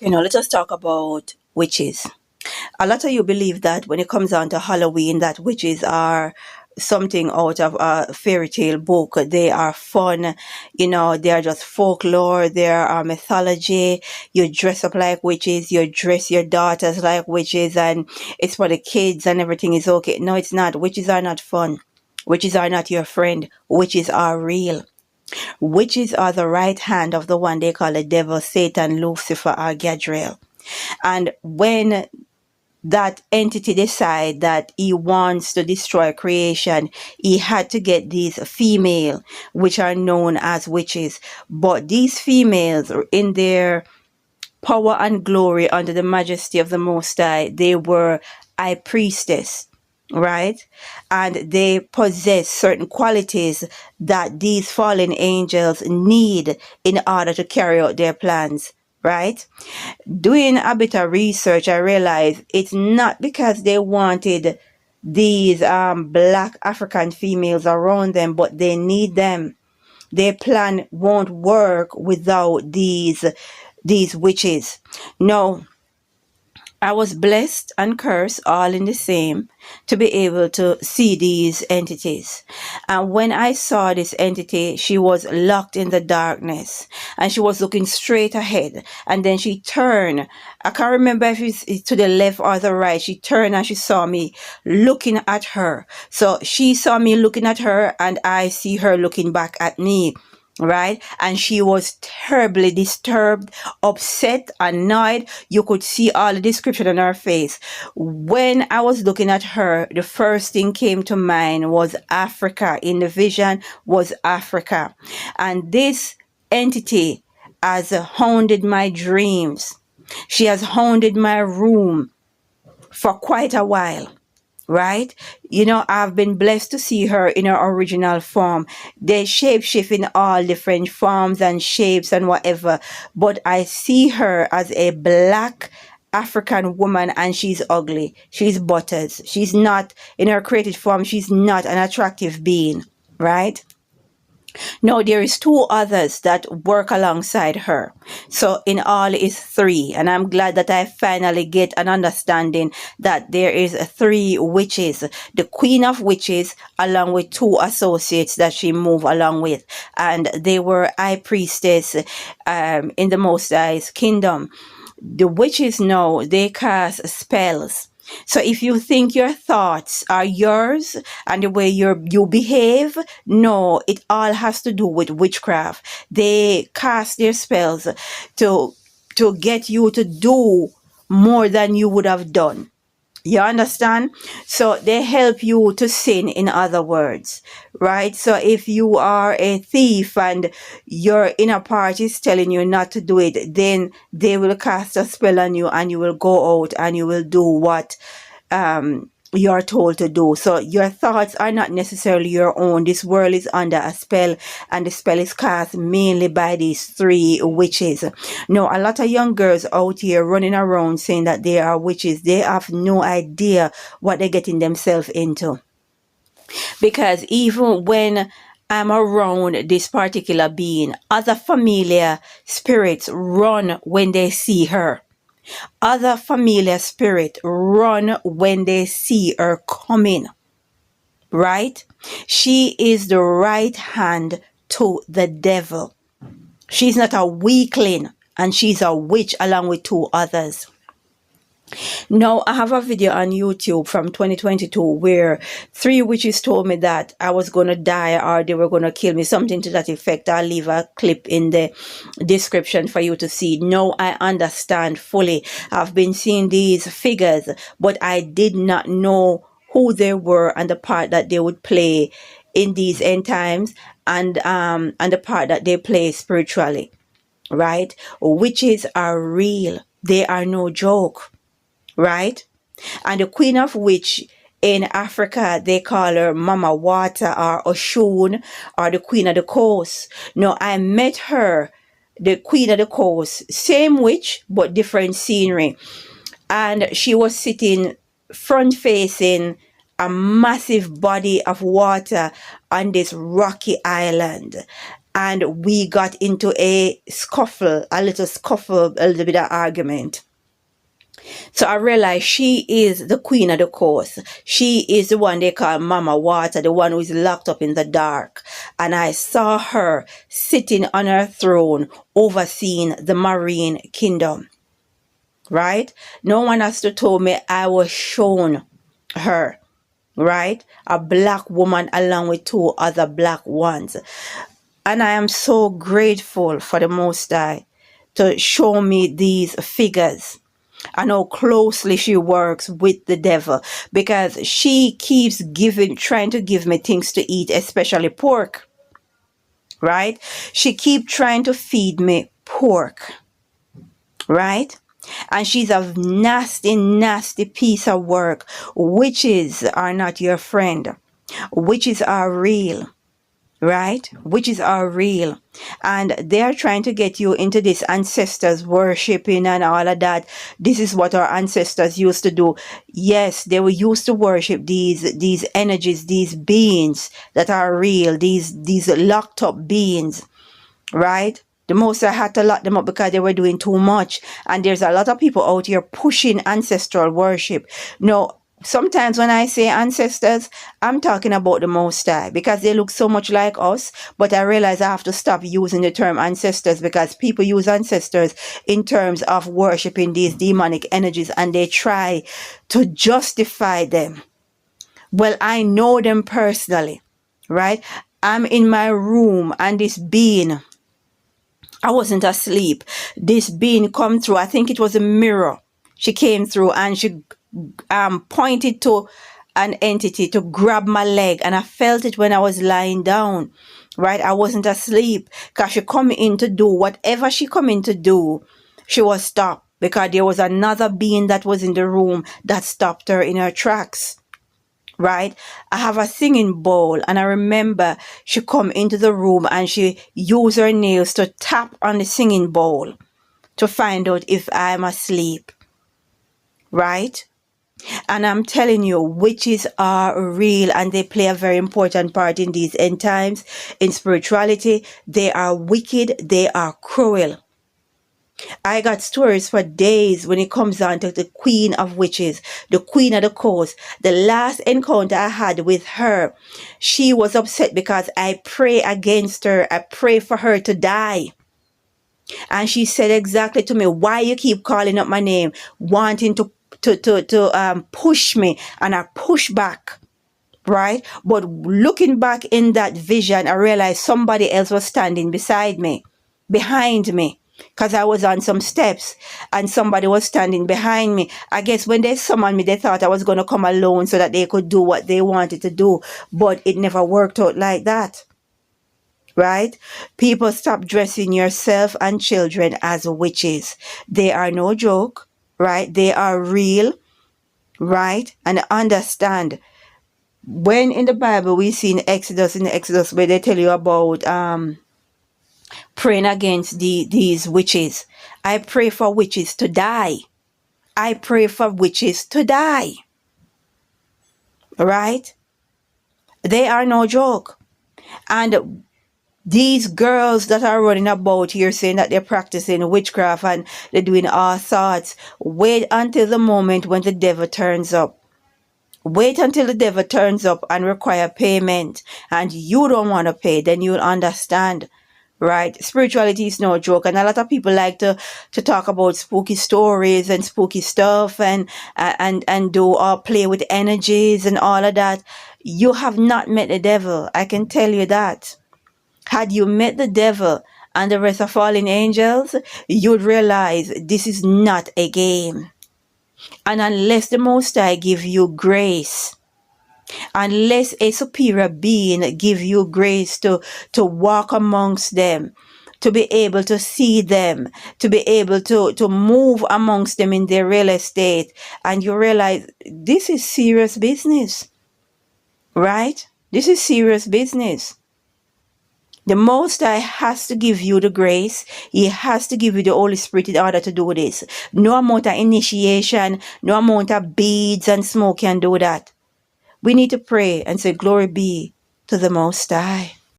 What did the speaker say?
Let us talk about witches. A lot of you believe that when it comes down to Halloween, that witches are something out of a fairy tale book. They are fun, they are just folklore, they are mythology. You dress up like witches, you dress your daughters like witches, and it's for the kids and everything is okay. No, it's not. Witches are not fun. Witches are not your friend. Witches are real. Witches are the right hand of the one they call the devil, Satan, Lucifer, or Gadriel. And when that entity decide that he wants to destroy creation, he had to get these female, which are known as witches. But these females, in their power and glory under the majesty of the Most High, they were high priestess, right? And they possess certain qualities that these fallen angels need in order to carry out their plans, right? Doing a bit of research, I realized it's not because they wanted these black African females around them, but they need them. Their plan won't work without these witches. No, I was blessed and cursed all in the same to be able to see these entities. And when I saw this entity, she was locked in the darkness and she was looking straight ahead. And then she turned. I can't remember if it's to the left or the right. She turned and she saw me looking at her. So she saw me looking at her and I see her looking back at me. Right? And she was terribly disturbed, upset, annoyed. You could see all the description on her face. When I was looking at her, the first thing came to mind was Africa. In the vision was Africa. And this entity has haunted my dreams. She has haunted my room for quite a while. Right? I've been blessed to see her in her original form. They shapeshift in all different forms and shapes and whatever. But I see her as a black African woman and she's ugly. She's butters. She's not in her created form. She's not an attractive being. Right? No, there is two others that work alongside her. So in all is three. And I'm glad that I finally get an understanding that there is three witches. The queen of witches along with two associates that she moved along with. And they were high priestess in the Most High's kingdom. The witches know they cast spells. So if you think your thoughts are yours and the way you behave, no, it all has to do with witchcraft. They cast their spells to get you to do more than you would have done. You understand? So they help you to sin, in other words, right? So if you are a thief and your inner part is telling you not to do it, then they will cast a spell on you and you will go out and you will do what you are told to do. So your thoughts are not necessarily your own. This world is under a spell and the spell is cast mainly by these three witches. Now, a lot of young girls out here running around saying that they are witches. They have no idea what they're getting themselves into. Because even when I'm around this particular being, other familiar spirits run when they see her. Other familiar spirit run when they see her coming, right? She is the right hand to the devil. She's not a weakling and she's a witch along with two others. Now, I have a video on YouTube from 2022 where three witches told me that I was going to die or they were going to kill me, something to that effect. I'll leave a clip in the description for you to see. Now, I understand fully. I've been seeing these figures, but I did not know who they were and the part that they would play in these end times and the part that they play spiritually, right? Witches are real. They are no joke. Right? And the queen of witch in Africa, they call her Mama Water or Oshun or the queen of the coast. Now, I met her, the queen of the coast, same witch, but different scenery. And she was sitting front facing a massive body of water on this rocky island. and we got into a little bit of argument. So I realized she is the queen of the coast. She is the one they call Mama Water, the one who is locked up in the dark. And I saw her sitting on her throne, overseeing the marine kingdom. Right? No one has to tell me, I was shown her. Right? A black woman along with 2 other black ones. And I am so grateful for the Most High to show me these figures and how closely she works with the devil, because she keeps trying to give me things to eat, especially pork. Right? She keeps trying to feed me pork. Right? And she's a nasty, nasty piece of work. Witches are not your friend. Witches are real. Right? Witches are real. And they are trying to get you into this ancestors worshipping and all of that. This is what our ancestors used to do. Yes, they were used to worship these energies, these beings that are real, these locked up beings. Right? The Most I had to lock them up because they were doing too much. And there's a lot of people out here pushing ancestral worship. No, sometimes when I say ancestors, I'm talking about the Most High, because they look so much like us. But I realize I have to stop using the term ancestors, because people use ancestors in terms of worshiping these demonic energies, and they try to justify them. Well, I know them personally, right? I'm in my room and this being, I wasn't asleep. This being come through. I think it was a mirror. She came through and she pointed to an entity to grab my leg, and I felt it when I was lying down. Right? I wasn't asleep, because she come in to do whatever she come in to do. She was stopped because there was another being that was in the room that stopped her in her tracks. Right? I have a singing bowl, and I remember she come into the room and she used her nails to tap on the singing bowl to find out if I'm asleep. Right? And I'm telling you, witches are real, and they play a very important part in these end times. In spirituality, they are wicked, they are cruel. I got stories for days when it comes down to the queen of witches, the queen of the coast. The last encounter I had with her, she was upset because I pray against her. I pray for her to die. And she said exactly to me, why you keep calling up my name, wanting to push me, and I push back. Right? But looking back in that vision, I realized somebody else was standing beside me, behind me. Because I was on some steps and somebody was standing behind me. I guess when they summoned me, they thought I was going to come alone so that they could do what they wanted to do. But it never worked out like that. Right? People, stop dressing yourself and children as witches. They are no joke. Right? They are real. Right? And understand, when in the Bible we see in the Exodus where they tell you about praying against these witches. I pray for witches to die. I pray for witches to die. Right? They are no joke. And these girls that are running about here saying that they're practicing witchcraft and they're doing all sorts, wait until the moment when the devil turns up. Wait until the devil turns up and require payment, and you don't want to pay, then you'll understand. Right? Spirituality is no joke, and a lot of people like to talk about spooky stories and spooky stuff and do or play with energies and all of that. You have not met the devil. I can tell you that. Had you met the devil and the rest of fallen angels, you'd realize this is not a game. And unless the Most High give you grace, unless a superior being give you grace to walk amongst them, to be able to see them, to be able to move amongst them in their real estate, and you realize this is serious business. Right? This is serious business. The Most High has to give you the grace. He has to give you the Holy Spirit in order to do this. No amount of initiation, no amount of beads and smoke can do that. We need to pray and say, glory be to the Most High.